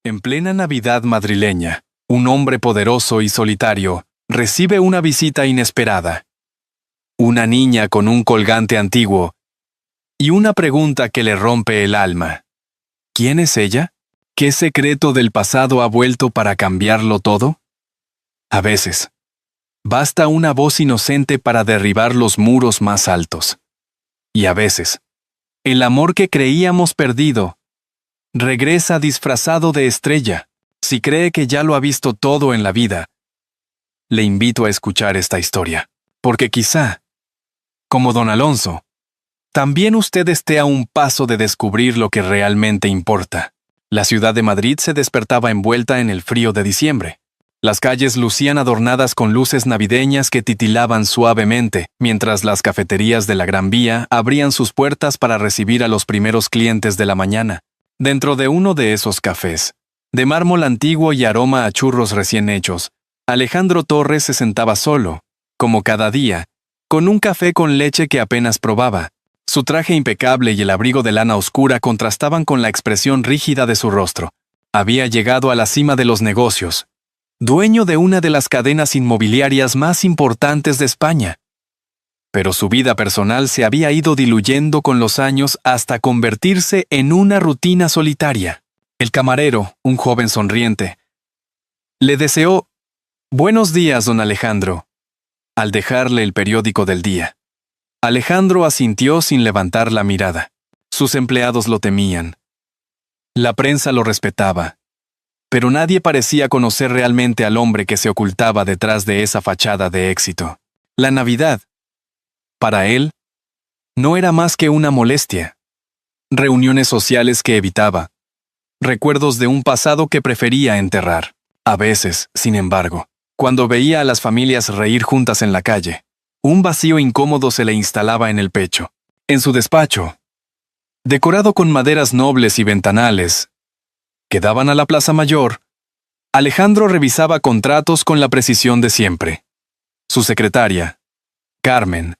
En plena Navidad madrileña, un hombre poderoso y solitario recibe una visita inesperada. Una niña con un colgante antiguo y una pregunta que le rompe el alma. ¿Quién es ella? ¿Qué secreto del pasado ha vuelto para cambiarlo todo? A veces, basta una voz inocente para derribar los muros más altos. Y a veces, el amor que creíamos perdido regresa disfrazado de estrella. Si cree que ya lo ha visto todo en la vida, le invito a escuchar esta historia, porque quizá, como don Alonso, también usted esté a un paso de descubrir lo que realmente importa. La ciudad de Madrid se despertaba envuelta en el frío de diciembre. Las calles lucían adornadas con luces navideñas que titilaban suavemente, mientras las cafeterías de la Gran Vía abrían sus puertas para recibir a los primeros clientes de la mañana. Dentro de uno de esos cafés, de mármol antiguo y aroma a churros recién hechos, Alejandro Torres se sentaba solo, como cada día, con un café con leche que apenas probaba. Su traje impecable y el abrigo de lana oscura contrastaban con la expresión rígida de su rostro. Había llegado a la cima de los negocios, dueño de una de las cadenas inmobiliarias más importantes de España. Pero su vida personal se había ido diluyendo con los años hasta convertirse en una rutina solitaria. El camarero, un joven sonriente, le deseó «Buenos días, don Alejandro», al dejarle el periódico del día. Alejandro asintió sin levantar la mirada. Sus empleados lo temían. La prensa lo respetaba. Pero nadie parecía conocer realmente al hombre que se ocultaba detrás de esa fachada de éxito. La Navidad, para él, no era más que una molestia. Reuniones sociales que evitaba. Recuerdos de un pasado que prefería enterrar. A veces, sin embargo, cuando veía a las familias reír juntas en la calle, un vacío incómodo se le instalaba en el pecho. En su despacho, decorado con maderas nobles y ventanales, que daban a la Plaza Mayor, Alejandro revisaba contratos con la precisión de siempre. Su secretaria, Carmen,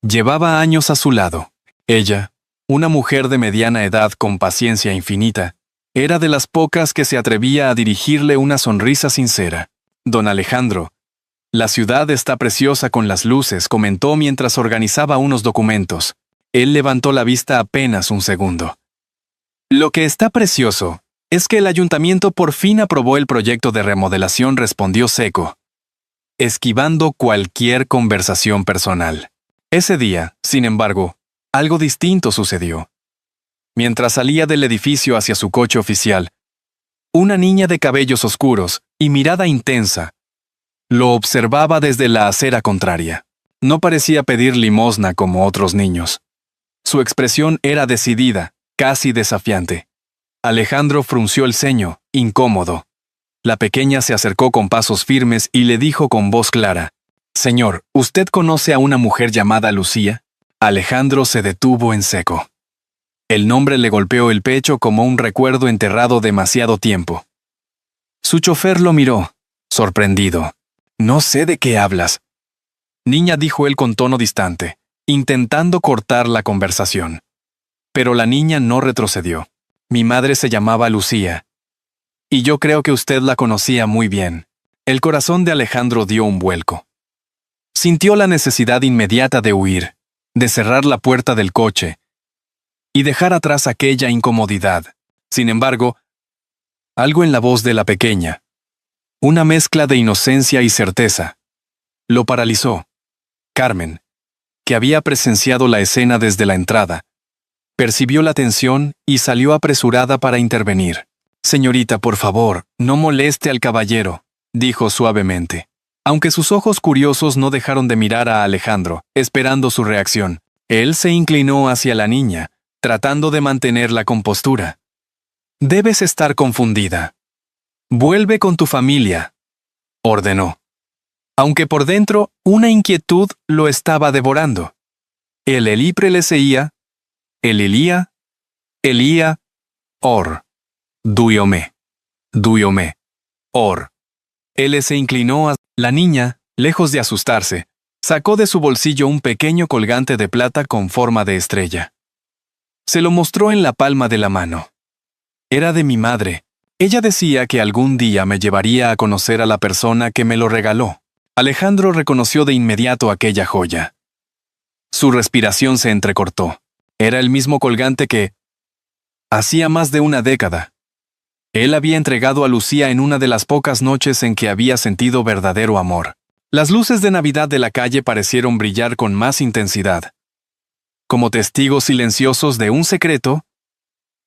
llevaba años a su lado. Ella, una mujer de mediana edad con paciencia infinita, era de las pocas que se atrevía a dirigirle una sonrisa sincera. Don Alejandro, la ciudad está preciosa con las luces, comentó mientras organizaba unos documentos. Él levantó la vista apenas un segundo. Lo que está precioso es que el ayuntamiento por fin aprobó el proyecto de remodelación, respondió seco, esquivando cualquier conversación personal. Ese día, sin embargo, algo distinto sucedió. Mientras salía del edificio hacia su coche oficial, una niña de cabellos oscuros y mirada intensa lo observaba desde la acera contraria. No parecía pedir limosna como otros niños. Su expresión era decidida, casi desafiante. Alejandro frunció el ceño, incómodo. La pequeña se acercó con pasos firmes y le dijo con voz clara: «Señor, ¿usted conoce a una mujer llamada Lucía?» Alejandro se detuvo en seco. El nombre le golpeó el pecho como un recuerdo enterrado demasiado tiempo. Su chofer lo miró, sorprendido. «No sé de qué hablas». «Niña», dijo él con tono distante, intentando cortar la conversación. Pero la niña no retrocedió. «Mi madre se llamaba Lucía. Y yo creo que usted la conocía muy bien». El corazón de Alejandro dio un vuelco. Sintió la necesidad inmediata de huir, de cerrar la puerta del coche y dejar atrás aquella incomodidad. Sin embargo, algo en la voz de la pequeña, una mezcla de inocencia y certeza, lo paralizó. Carmen, que había presenciado la escena desde la entrada, percibió la tensión y salió apresurada para intervenir. «Señorita, por favor, no moleste al caballero», dijo suavemente. Aunque sus ojos curiosos no dejaron de mirar a Alejandro, esperando su reacción, él se inclinó hacia la niña, tratando de mantener la compostura. «Debes estar confundida. Vuelve con tu familia», ordenó. Aunque por dentro una inquietud lo estaba devorando. El elipre le seguía, el Elía, or, duiomé, or. Él se inclinó a la niña, lejos de asustarse, sacó de su bolsillo un pequeño colgante de plata con forma de estrella. Se lo mostró en la palma de la mano. «Era de mi madre», Ella decía que algún día me llevaría a conocer a la persona que me lo regaló. Alejandro reconoció de inmediato aquella joya. Su respiración se entrecortó. Era el mismo colgante que, hacía más de una década, él había entregado a Lucía en una de las pocas noches en que había sentido verdadero amor. Las luces de Navidad de la calle parecieron brillar con más intensidad, como testigos silenciosos de un secreto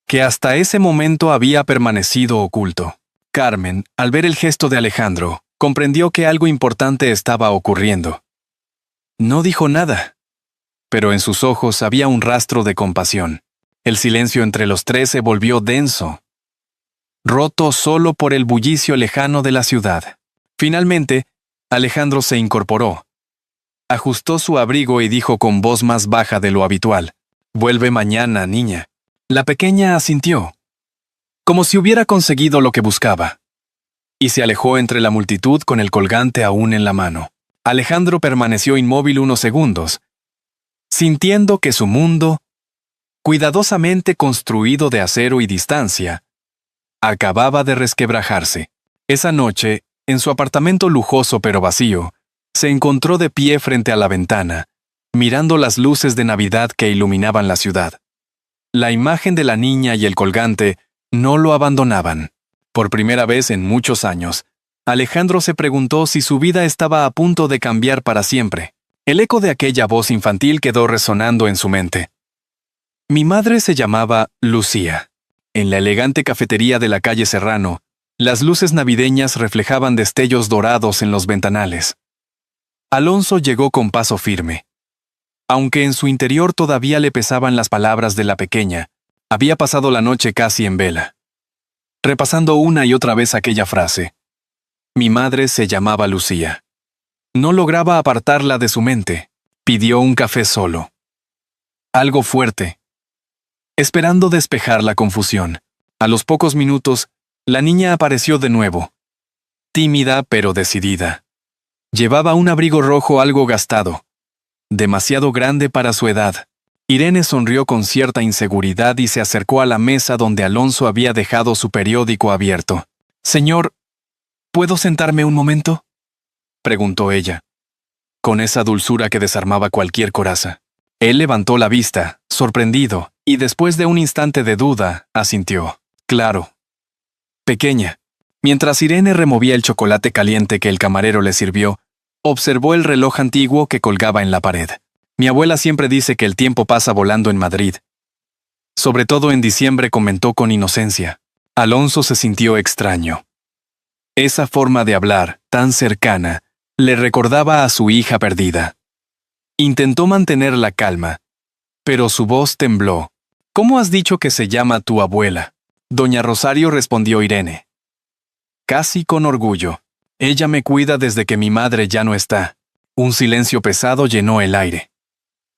que hasta ese momento había permanecido oculto. Carmen, al ver el gesto de Alejandro, comprendió que algo importante estaba ocurriendo. No dijo nada, pero en sus ojos había un rastro de compasión. El silencio entre los tres se volvió denso, roto solo por el bullicio lejano de la ciudad. Finalmente, Alejandro se incorporó, ajustó su abrigo y dijo con voz más baja de lo habitual: «Vuelve mañana, niña». La pequeña asintió, como si hubiera conseguido lo que buscaba, y se alejó entre la multitud con el colgante aún en la mano. Alejandro permaneció inmóvil unos segundos, sintiendo que su mundo, cuidadosamente construido de acero y distancia, acababa de resquebrajarse. Esa noche, en su apartamento lujoso pero vacío, se encontró de pie frente a la ventana, mirando las luces de Navidad que iluminaban la ciudad. La imagen de la niña y el colgante no lo abandonaban. Por primera vez en muchos años, Alejandro se preguntó si su vida estaba a punto de cambiar para siempre. El eco de aquella voz infantil quedó resonando en su mente. Mi madre se llamaba Lucía. En la elegante cafetería de la calle Serrano, las luces navideñas reflejaban destellos dorados en los ventanales. Alonso llegó con paso firme. Aunque en su interior todavía le pesaban las palabras de la pequeña, había pasado la noche casi en vela, repasando una y otra vez aquella frase. Mi madre se llamaba Lucía. No lograba apartarla de su mente. Pidió un café solo. Algo fuerte, esperando despejar la confusión. A los pocos minutos, la niña apareció de nuevo, tímida pero decidida. Llevaba un abrigo rojo algo gastado, demasiado grande para su edad. Irene sonrió con cierta inseguridad y se acercó a la mesa donde Alonso había dejado su periódico abierto. «Señor, ¿puedo sentarme un momento?», preguntó ella, con esa dulzura que desarmaba cualquier coraza. Él levantó la vista, sorprendido, y después de un instante de duda, asintió. «Claro». Pequeña. Mientras Irene removía el chocolate caliente que el camarero le sirvió, observó el reloj antiguo que colgaba en la pared. Mi abuela siempre dice que el tiempo pasa volando en Madrid. Sobre todo en diciembre, comentó con inocencia. Alonso se sintió extraño. Esa forma de hablar, tan cercana, le recordaba a su hija perdida. Intentó mantener la calma, pero su voz tembló. «¿Cómo has dicho que se llama tu abuela?». Doña Rosario, respondió Irene, casi con orgullo. «Ella me cuida desde que mi madre ya no está». Un silencio pesado llenó el aire.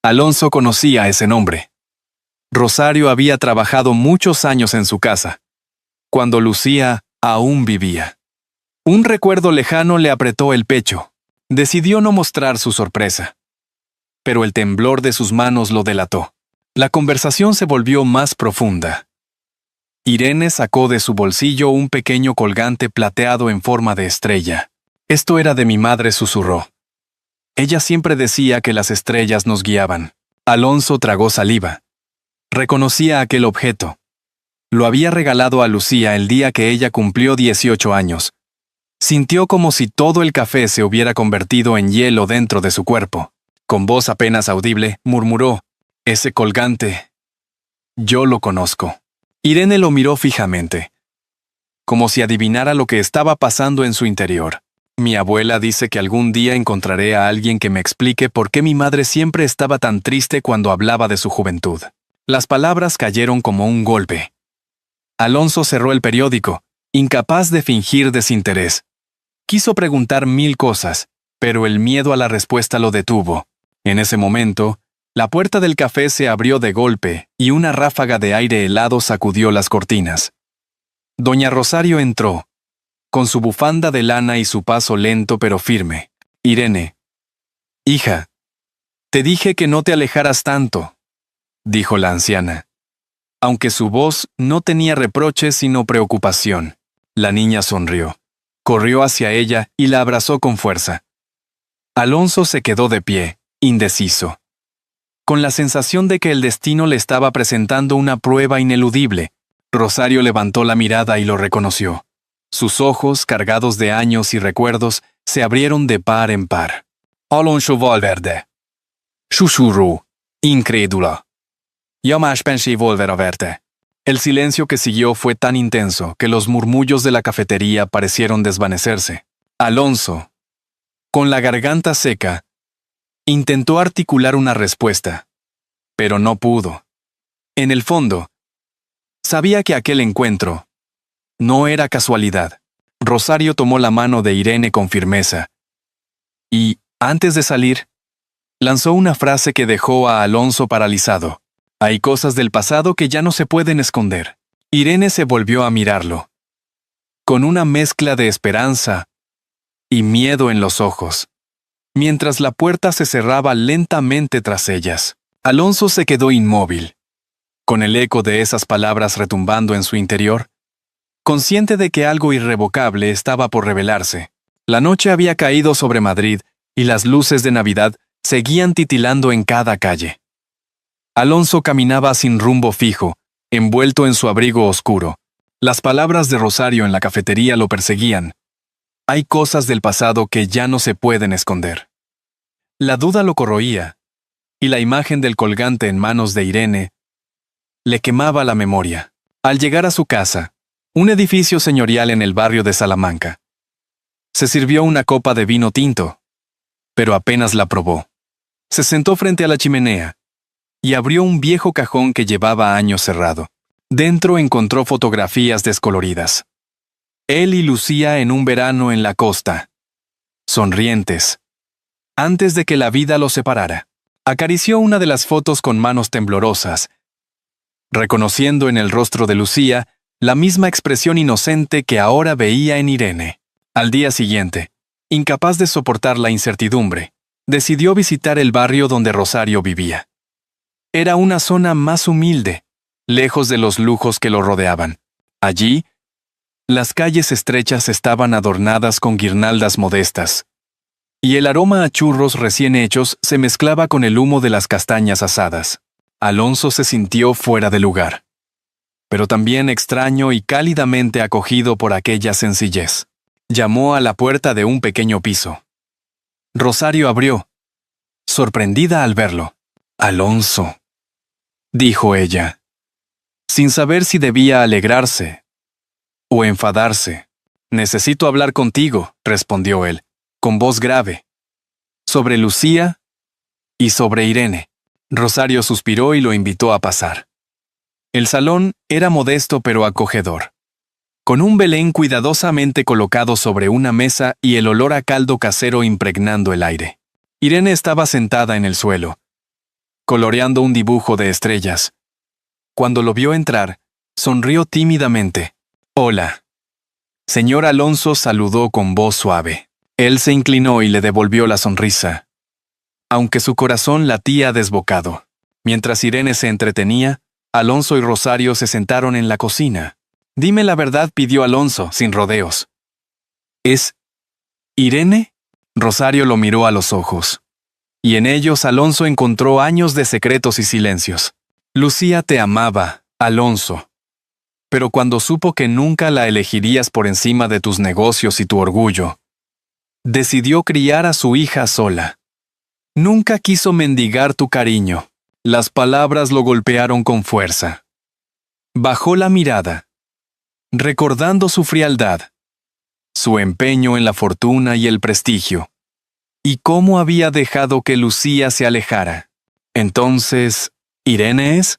Alonso conocía ese nombre. Rosario había trabajado muchos años en su casa, cuando Lucía aún vivía. Un recuerdo lejano le apretó el pecho. Decidió no mostrar su sorpresa, pero el temblor de sus manos lo delató. La conversación se volvió más profunda. Irene sacó de su bolsillo un pequeño colgante plateado en forma de estrella. «Esto era de mi madre», susurró. Ella siempre decía que las estrellas nos guiaban. Alonso tragó saliva. Reconocía aquel objeto. Lo había regalado a Lucía el día que ella cumplió 18 años. Sintió como si todo el café se hubiera convertido en hielo dentro de su cuerpo. Con voz apenas audible, murmuró: «Ese colgante, yo lo conozco». Irene lo miró fijamente, como si adivinara lo que estaba pasando en su interior. «Mi abuela dice que algún día encontraré a alguien que me explique por qué mi madre siempre estaba tan triste cuando hablaba de su juventud». Las palabras cayeron como un golpe. Alonso cerró el periódico, incapaz de fingir desinterés. Quiso preguntar 1000 cosas, pero el miedo a la respuesta lo detuvo. En ese momento, la puerta del café se abrió de golpe y una ráfaga de aire helado sacudió las cortinas. Doña Rosario entró, con su bufanda de lana y su paso lento pero firme. «Irene, hija, te dije que no te alejaras tanto», dijo la anciana, aunque su voz no tenía reproche sino preocupación. La niña sonrió. Corrió hacia ella y la abrazó con fuerza. Alonso se quedó de pie, indeciso, con la sensación de que el destino le estaba presentando una prueba ineludible. Rosario levantó la mirada y lo reconoció. Sus ojos, cargados de años y recuerdos, se abrieron de par en par. Alonso Valverde. Susurró, incrédula. Jamás pensé volver a verte. El silencio que siguió fue tan intenso que los murmullos de la cafetería parecieron desvanecerse. Alonso, con la garganta seca, intentó articular una respuesta, pero no pudo. En el fondo, sabía que aquel encuentro no era casualidad. Rosario tomó la mano de Irene con firmeza y, antes de salir, lanzó una frase que dejó a Alonso paralizado. Hay cosas del pasado que ya no se pueden esconder. Irene se volvió a mirarlo, con una mezcla de esperanza y miedo en los ojos. Mientras la puerta se cerraba lentamente tras ellas, Alonso se quedó inmóvil, con el eco de esas palabras retumbando en su interior, consciente de que algo irrevocable estaba por revelarse. La noche había caído sobre Madrid y las luces de Navidad seguían titilando en cada calle. Alonso caminaba sin rumbo fijo, envuelto en su abrigo oscuro. Las palabras de Rosario en la cafetería lo perseguían. Hay cosas del pasado que ya no se pueden esconder. La duda lo corroía, y la imagen del colgante en manos de Irene le quemaba la memoria. Al llegar a su casa, un edificio señorial en el barrio de Salamanca, se sirvió una copa de vino tinto, pero apenas la probó. Se sentó frente a la chimenea y abrió un viejo cajón que llevaba años cerrado. Dentro encontró fotografías descoloridas. Él y Lucía en un verano en la costa, sonrientes, antes de que la vida los separara. Acarició una de las fotos con manos temblorosas, reconociendo en el rostro de Lucía la misma expresión inocente que ahora veía en Irene. Al día siguiente, incapaz de soportar la incertidumbre, decidió visitar el barrio donde Rosario vivía. Era una zona más humilde, lejos de los lujos que lo rodeaban. Allí, las calles estrechas estaban adornadas con guirnaldas modestas, y el aroma a churros recién hechos se mezclaba con el humo de las castañas asadas. Alonso se sintió fuera de lugar, pero también extraño y cálidamente acogido por aquella sencillez. Llamó a la puerta de un pequeño piso. Rosario abrió, sorprendida al verlo. «Alonso», dijo ella, sin saber si debía alegrarse o enfadarse. «Necesito hablar contigo», respondió él, con voz grave, sobre Lucía y sobre Irene. Rosario suspiró y lo invitó a pasar. El salón era modesto pero acogedor, con un Belén cuidadosamente colocado sobre una mesa y el olor a caldo casero impregnando el aire. Irene estaba sentada en el suelo, coloreando un dibujo de estrellas. Cuando lo vio entrar, sonrió tímidamente. «Hola». Señor Alonso saludó con voz suave. Él se inclinó y le devolvió la sonrisa, aunque su corazón latía desbocado. Mientras Irene se entretenía, Alonso y Rosario se sentaron en la cocina. «Dime la verdad», pidió Alonso, sin rodeos. «¿Es Irene?» Rosario lo miró a los ojos, y en ellos Alonso encontró años de secretos y silencios. «Lucía te amaba, Alonso. Pero cuando supo que nunca la elegirías por encima de tus negocios y tu orgullo, decidió criar a su hija sola. Nunca quiso mendigar tu cariño». Las palabras lo golpearon con fuerza. Bajó la mirada, recordando su frialdad, su empeño en la fortuna y el prestigio, y cómo había dejado que Lucía se alejara. «Entonces, ¿Irene es?»,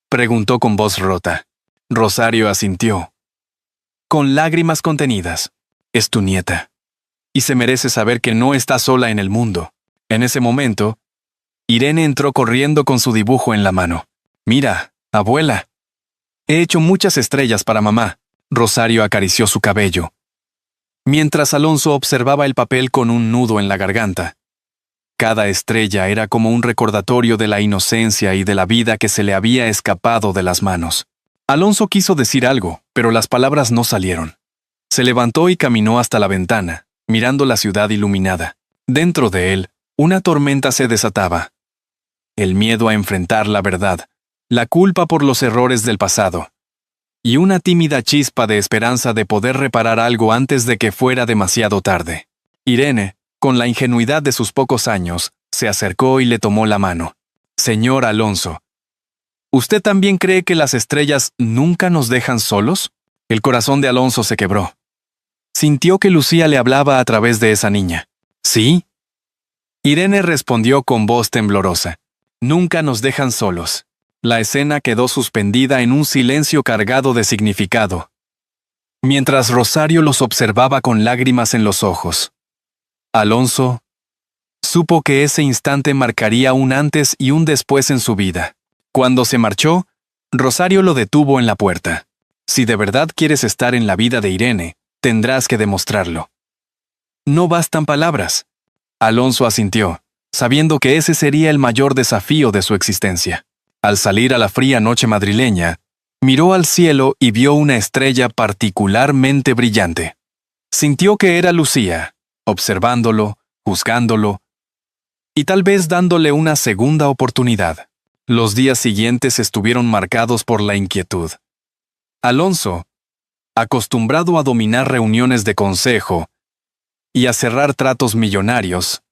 preguntó con voz rota. Rosario asintió, con lágrimas contenidas. «Es tu nieta, y se merece saber que no está sola en el mundo». En ese momento, Irene entró corriendo con su dibujo en la mano. «Mira, abuela. He hecho muchas estrellas para mamá». Rosario acarició su cabello, mientras Alonso observaba el papel con un nudo en la garganta. Cada estrella era como un recordatorio de la inocencia y de la vida que se le había escapado de las manos. Alonso quiso decir algo, pero las palabras no salieron. Se levantó y caminó hasta la ventana, mirando la ciudad iluminada. Dentro de él, una tormenta se desataba. El miedo a enfrentar la verdad, la culpa por los errores del pasado, y una tímida chispa de esperanza de poder reparar algo antes de que fuera demasiado tarde. Irene, con la ingenuidad de sus pocos años, se acercó y le tomó la mano. «Señor Alonso, ¿usted también cree que las estrellas nunca nos dejan solos?» El corazón de Alonso se quebró. Sintió que Lucía le hablaba a través de esa niña. «¿Sí?» Irene respondió con voz temblorosa. «Nunca nos dejan solos». La escena quedó suspendida en un silencio cargado de significado, mientras Rosario los observaba con lágrimas en los ojos. Alonso supo que ese instante marcaría un antes y un después en su vida. Cuando se marchó, Rosario lo detuvo en la puerta. «Si de verdad quieres estar en la vida de Irene, tendrás que demostrarlo». «No bastan palabras». Alonso asintió, sabiendo que ese sería el mayor desafío de su existencia. Al salir a la fría noche madrileña, miró al cielo y vio una estrella particularmente brillante. Sintió que era Lucía, observándolo, juzgándolo, y tal vez dándole una segunda oportunidad. Los días siguientes estuvieron marcados por la inquietud. Alonso, acostumbrado a dominar reuniones de consejo y a cerrar tratos millonarios,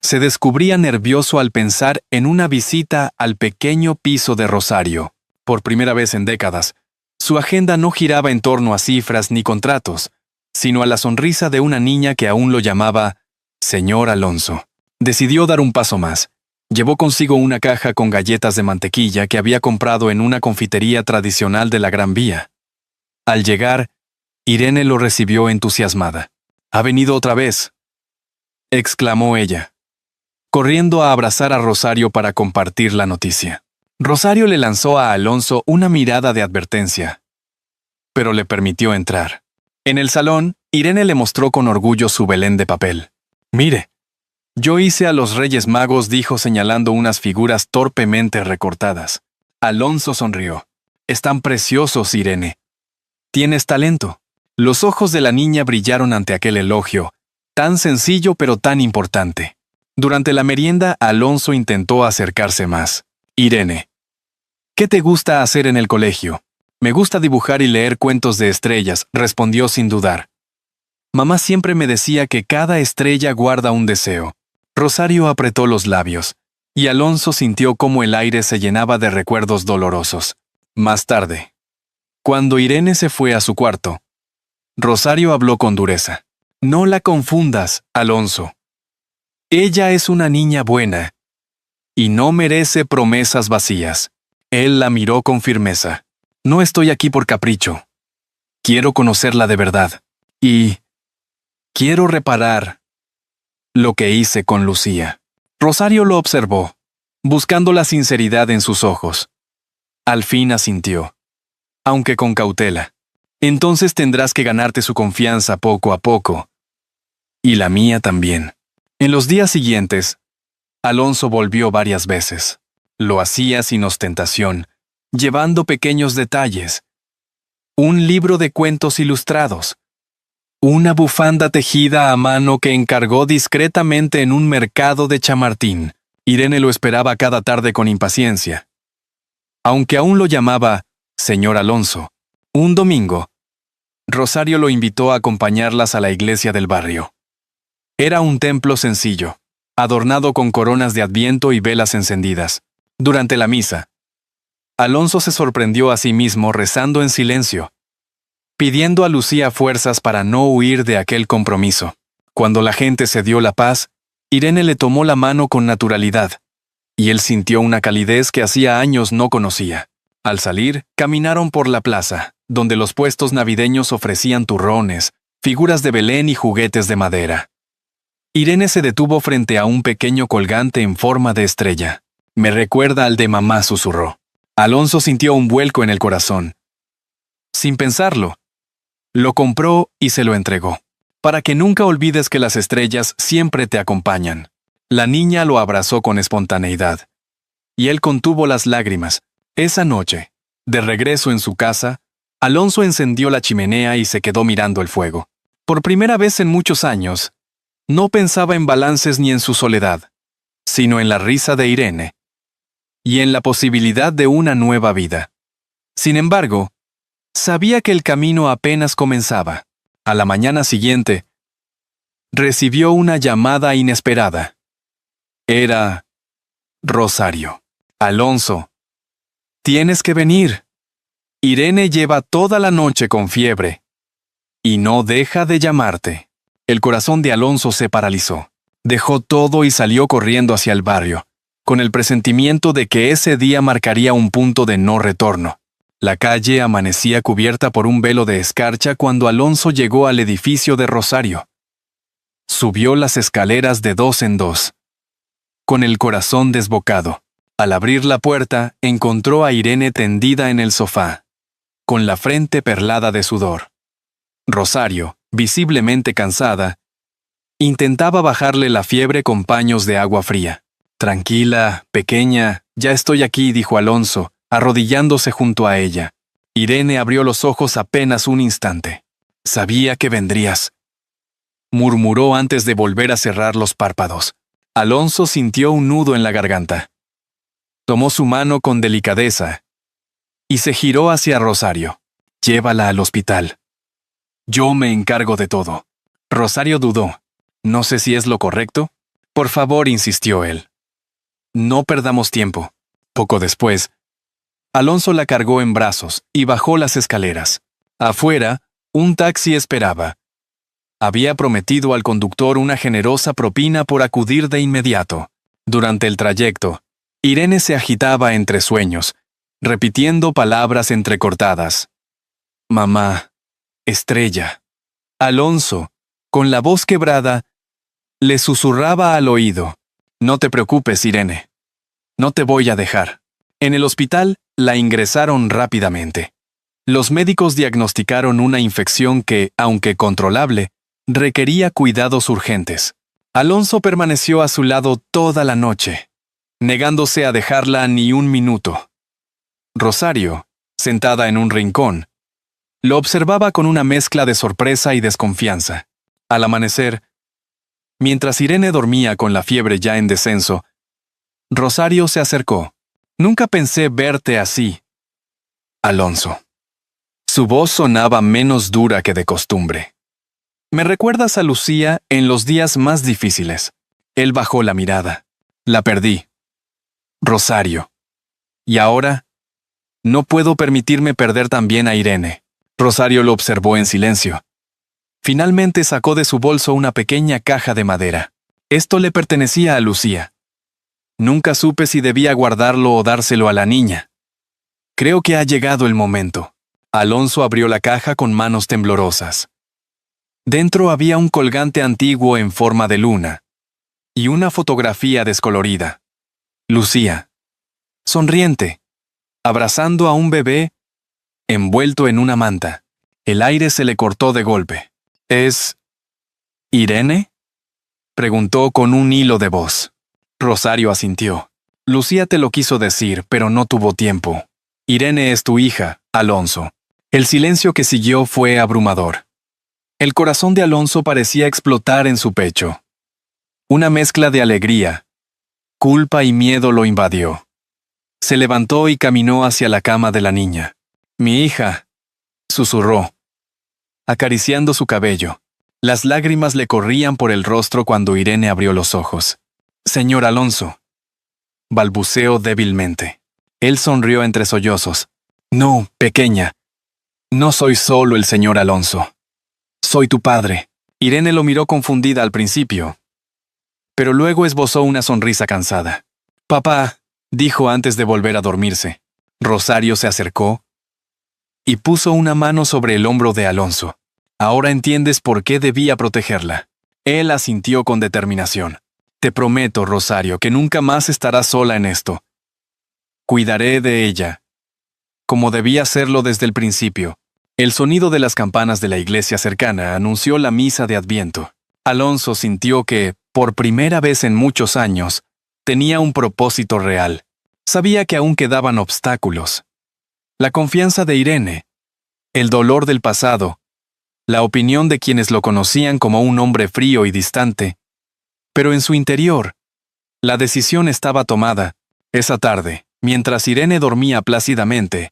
se descubría nervioso al pensar en una visita al pequeño piso de Rosario. Por primera vez en décadas, su agenda no giraba en torno a cifras ni contratos, sino a la sonrisa de una niña que aún lo llamaba «Señor Alonso». Decidió dar un paso más. Llevó consigo una caja con galletas de mantequilla que había comprado en una confitería tradicional de la Gran Vía. Al llegar, Irene lo recibió entusiasmada. «¿Ha venido otra vez?», exclamó ella, corriendo a abrazar a Rosario para compartir la noticia. Rosario le lanzó a Alonso una mirada de advertencia, pero le permitió entrar. En el salón, Irene le mostró con orgullo su Belén de papel. «Mire, yo hice a los Reyes Magos», dijo señalando unas figuras torpemente recortadas. Alonso sonrió. «Están preciosos, Irene. Tienes talento». Los ojos de la niña brillaron ante aquel elogio, tan sencillo pero tan importante. Durante la merienda, Alonso intentó acercarse más. «Irene, ¿qué te gusta hacer en el colegio?» «Me gusta dibujar y leer cuentos de estrellas», respondió sin dudar. «Mamá siempre me decía que cada estrella guarda un deseo». Rosario apretó los labios, y Alonso sintió cómo el aire se llenaba de recuerdos dolorosos. Más tarde, cuando Irene se fue a su cuarto, Rosario habló con dureza. «No la confundas, Alonso. Ella es una niña buena, y no merece promesas vacías». Él la miró con firmeza. «No estoy aquí por capricho. Quiero conocerla de verdad. Y quiero reparar lo que hice con Lucía». Rosario lo observó, buscando la sinceridad en sus ojos. Al fin asintió, aunque con cautela. «Entonces tendrás que ganarte su confianza poco a poco. Y la mía también». En los días siguientes, Alonso volvió varias veces. Lo hacía sin ostentación, llevando pequeños detalles. Un libro de cuentos ilustrados. Una bufanda tejida a mano que encargó discretamente en un mercado de Chamartín. Irene lo esperaba cada tarde con impaciencia. Aunque aún lo llamaba «Señor Alonso». Un domingo, Rosario lo invitó a acompañarlas a la iglesia del barrio. Era un templo sencillo, adornado con coronas de Adviento y velas encendidas. Durante la misa, Alonso se sorprendió a sí mismo rezando en silencio, pidiendo a Lucía fuerzas para no huir de aquel compromiso. Cuando la gente se dio la paz, Irene le tomó la mano con naturalidad, y él sintió una calidez que hacía años no conocía. Al salir, caminaron por la plaza, donde los puestos navideños ofrecían turrones, figuras de Belén y juguetes de madera. Irene se detuvo frente a un pequeño colgante en forma de estrella. «Me recuerda al de mamá», susurró. Alonso sintió un vuelco en el corazón. Sin pensarlo, lo compró y se lo entregó. «Para que nunca olvides que las estrellas siempre te acompañan». La niña lo abrazó con espontaneidad, y él contuvo las lágrimas. Esa noche, de regreso en su casa, Alonso encendió la chimenea y se quedó mirando el fuego. Por primera vez en muchos años, no pensaba en balances ni en su soledad, sino en la risa de Irene y en la posibilidad de una nueva vida. Sin embargo, sabía que el camino apenas comenzaba. A la mañana siguiente, recibió una llamada inesperada. Era Rosario. Alonso, tienes que venir. Irene lleva toda la noche con fiebre y no deja de llamarte. El corazón de Alonso se paralizó. Dejó todo y salió corriendo hacia el barrio, con el presentimiento de que ese día marcaría un punto de no retorno. La calle amanecía cubierta por un velo de escarcha cuando Alonso llegó al edificio de Rosario. Subió las escaleras de 2 en 2, con el corazón desbocado. Al abrir la puerta, encontró a Irene tendida en el sofá, con la frente perlada de sudor. Rosario, visiblemente cansada, intentaba bajarle la fiebre con paños de agua fría. Tranquila, pequeña, ya estoy aquí, dijo Alonso, arrodillándose junto a ella. Irene abrió los ojos apenas un instante. Sabía que vendrías, murmuró antes de volver a cerrar los párpados. Alonso sintió un nudo en la garganta. Tomó su mano con delicadeza y se giró hacia Rosario. Llévala al hospital. Yo me encargo de todo. Rosario dudó. No sé si es lo correcto. Por favor, insistió él. No perdamos tiempo. Poco después, Alonso la cargó en brazos y bajó las escaleras. Afuera, un taxi esperaba. Había prometido al conductor una generosa propina por acudir de inmediato. Durante el trayecto, Irene se agitaba entre sueños, repitiendo palabras entrecortadas. Mamá, Estrella. Alonso, con la voz quebrada, le susurraba al oído. No te preocupes, Irene. No te voy a dejar. En el hospital, la ingresaron rápidamente. Los médicos diagnosticaron una infección que, aunque controlable, requería cuidados urgentes. Alonso permaneció a su lado toda la noche, negándose a dejarla ni un minuto. Rosario, sentada en un rincón, lo observaba con una mezcla de sorpresa y desconfianza. Al amanecer, mientras Irene dormía con la fiebre ya en descenso, Rosario se acercó. Nunca pensé verte así, Alonso. Su voz sonaba menos dura que de costumbre. Me recuerdas a Lucía en los días más difíciles. Él bajó la mirada. La perdí. Rosario. Y ahora, no puedo permitirme perder también a Irene. Rosario lo observó en silencio. Finalmente sacó de su bolso una pequeña caja de madera. Esto le pertenecía a Lucía. Nunca supe si debía guardarlo o dárselo a la niña. Creo que ha llegado el momento. Alonso abrió la caja con manos temblorosas. Dentro había un colgante antiguo en forma de luna y una fotografía descolorida. Lucía, sonriente, abrazando a un bebé envuelto en una manta. El aire se le cortó de golpe. ¿Es Irene?, preguntó con un hilo de voz. Rosario asintió. Lucía te lo quiso decir, pero no tuvo tiempo. Irene es tu hija, Alonso. El silencio que siguió fue abrumador. El corazón de Alonso parecía explotar en su pecho. Una mezcla de alegría, culpa y miedo lo invadió. Se levantó y caminó hacia la cama de la niña. Mi hija, susurró, acariciando su cabello. Las lágrimas le corrían por el rostro cuando Irene abrió los ojos. Señor Alonso, balbuceó débilmente. Él sonrió entre sollozos. No, pequeña, no soy solo el señor Alonso. Soy tu padre. Irene lo miró confundida al principio, pero luego esbozó una sonrisa cansada. Papá, dijo antes de volver a dormirse. Rosario se acercó y puso una mano sobre el hombro de Alonso. Ahora entiendes por qué debía protegerla. Él asintió con determinación. Te prometo, Rosario, que nunca más estarás sola en esto. Cuidaré de ella, como debía hacerlo desde el principio. El sonido de las campanas de la iglesia cercana anunció la misa de Adviento. Alonso sintió que, por primera vez en muchos años, tenía un propósito real. Sabía que aún quedaban obstáculos. La confianza de Irene, el dolor del pasado, la opinión de quienes lo conocían como un hombre frío y distante. Pero en su interior, la decisión estaba tomada. Esa tarde, mientras Irene dormía plácidamente,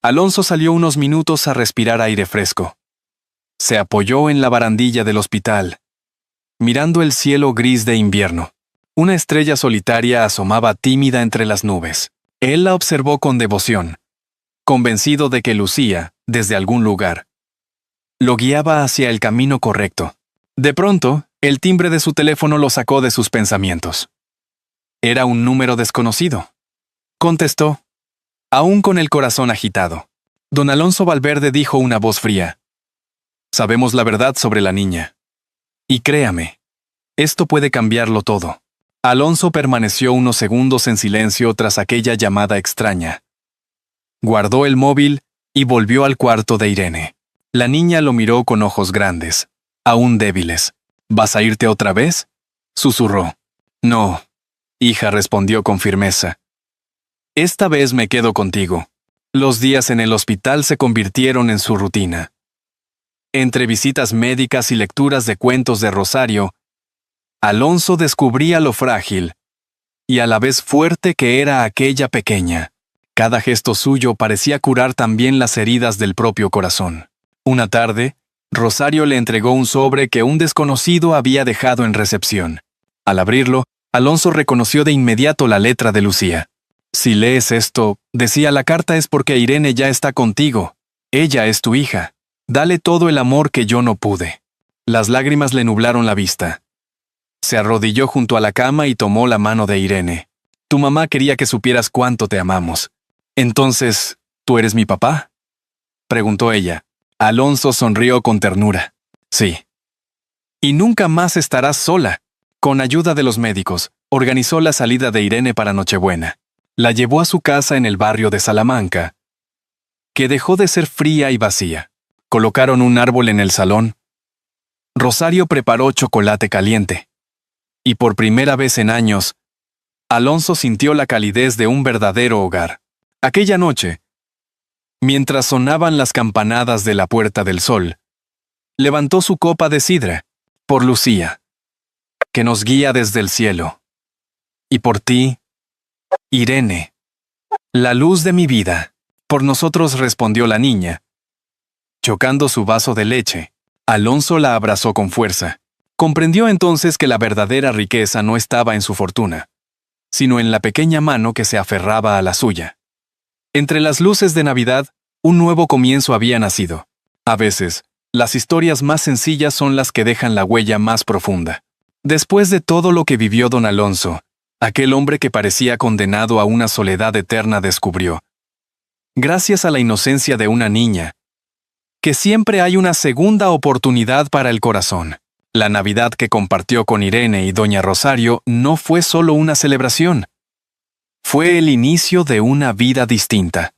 Alonso salió unos minutos a respirar aire fresco. Se apoyó en la barandilla del hospital, mirando el cielo gris de invierno. Una estrella solitaria asomaba tímida entre las nubes. Él la observó con devoción, convencido de que Lucía, desde algún lugar, lo guiaba hacia el camino correcto. De pronto, el timbre de su teléfono lo sacó de sus pensamientos. Era un número desconocido. Contestó, aún con el corazón agitado. Don Alonso Valverde dijo una voz fría. Sabemos la verdad sobre la niña. Y créame, esto puede cambiarlo todo. Alonso permaneció unos segundos en silencio tras aquella llamada extraña. Guardó el móvil y volvió al cuarto de Irene. La niña lo miró con ojos grandes, aún débiles. ¿Vas a irte otra vez?, susurró. No, hija, respondió con firmeza. Esta vez me quedo contigo. Los días en el hospital se convirtieron en su rutina. Entre visitas médicas y lecturas de cuentos de Rosario, Alonso descubría lo frágil y a la vez fuerte que era aquella pequeña. Cada gesto suyo parecía curar también las heridas del propio corazón. Una tarde, Rosario le entregó un sobre que un desconocido había dejado en recepción. Al abrirlo, Alonso reconoció de inmediato la letra de Lucía. Si lees esto, decía la carta, es porque Irene ya está contigo. Ella es tu hija. Dale todo el amor que yo no pude. Las lágrimas le nublaron la vista. Se arrodilló junto a la cama y tomó la mano de Irene. Tu mamá quería que supieras cuánto te amamos. Entonces, ¿tú eres mi papá?, preguntó ella. Alonso sonrió con ternura. Sí. Y nunca más estarás sola. Con ayuda de los médicos, organizó la salida de Irene para Nochebuena. La llevó a su casa en el barrio de Salamanca, que dejó de ser fría y vacía. Colocaron un árbol en el salón. Rosario preparó chocolate caliente. Y por primera vez en años, Alonso sintió la calidez de un verdadero hogar. Aquella noche, mientras sonaban las campanadas de la Puerta del Sol, levantó su copa de sidra, por Lucía, que nos guía desde el cielo. Y por ti, Irene, la luz de mi vida. Por nosotros, respondió la niña. Chocando su vaso de leche, Alonso la abrazó con fuerza. Comprendió entonces que la verdadera riqueza no estaba en su fortuna, sino en la pequeña mano que se aferraba a la suya. Entre las luces de Navidad, un nuevo comienzo había nacido. A veces, las historias más sencillas son las que dejan la huella más profunda. Después de todo lo que vivió don Alonso, aquel hombre que parecía condenado a una soledad eterna descubrió, gracias a la inocencia de una niña, que siempre hay una segunda oportunidad para el corazón. La Navidad que compartió con Irene y doña Rosario no fue solo una celebración. Fue el inicio de una vida distinta.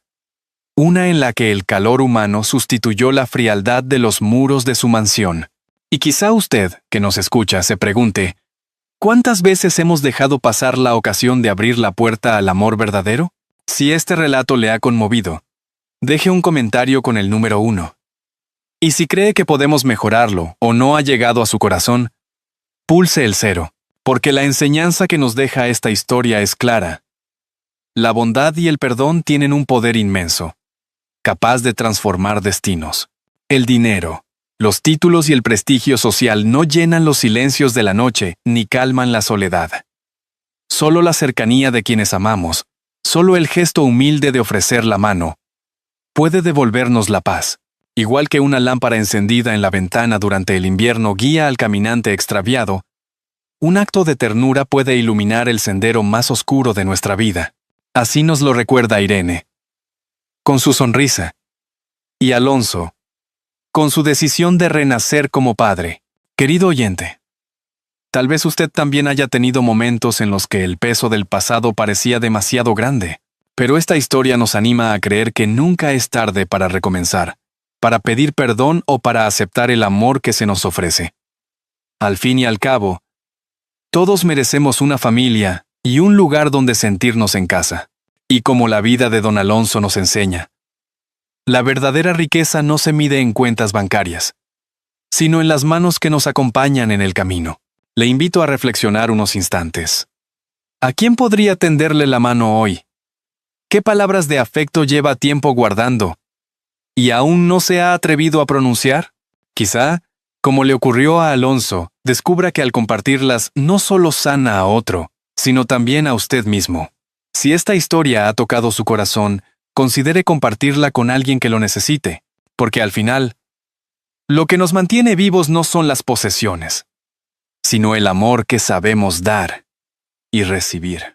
Una en la que el calor humano sustituyó la frialdad de los muros de su mansión. Y quizá usted, que nos escucha, se pregunte, ¿cuántas veces hemos dejado pasar la ocasión de abrir la puerta al amor verdadero? Si este relato le ha conmovido, deje un comentario con el número 1. Y si cree que podemos mejorarlo o no ha llegado a su corazón, pulse el 0, porque la enseñanza que nos deja esta historia es clara. La bondad y el perdón tienen un poder inmenso, capaz de transformar destinos. El dinero, los títulos y el prestigio social no llenan los silencios de la noche ni calman la soledad. Solo la cercanía de quienes amamos, solo el gesto humilde de ofrecer la mano, puede devolvernos la paz. Igual que una lámpara encendida en la ventana durante el invierno guía al caminante extraviado, un acto de ternura puede iluminar el sendero más oscuro de nuestra vida. Así nos lo recuerda Irene, con su sonrisa, y Alonso, con su decisión de renacer como padre. Querido oyente, tal vez usted también haya tenido momentos en los que el peso del pasado parecía demasiado grande, pero esta historia nos anima a creer que nunca es tarde para recomenzar, para pedir perdón o para aceptar el amor que se nos ofrece. Al fin y al cabo, todos merecemos una familia y un lugar donde sentirnos en casa. Y como la vida de don Alonso nos enseña, La verdadera riqueza no se mide en cuentas bancarias, sino en las manos que nos acompañan en el camino. Le invito a reflexionar unos instantes. ¿A quién podría tenderle la mano hoy? ¿Qué palabras de afecto lleva tiempo guardando y aún no se ha atrevido a pronunciar? Quizá, como le ocurrió a Alonso, descubra que al compartirlas no solo sana a otro, sino también a usted mismo. Si esta historia ha tocado su corazón, considere compartirla con alguien que lo necesite, porque al final, lo que nos mantiene vivos no son las posesiones, sino el amor que sabemos dar y recibir.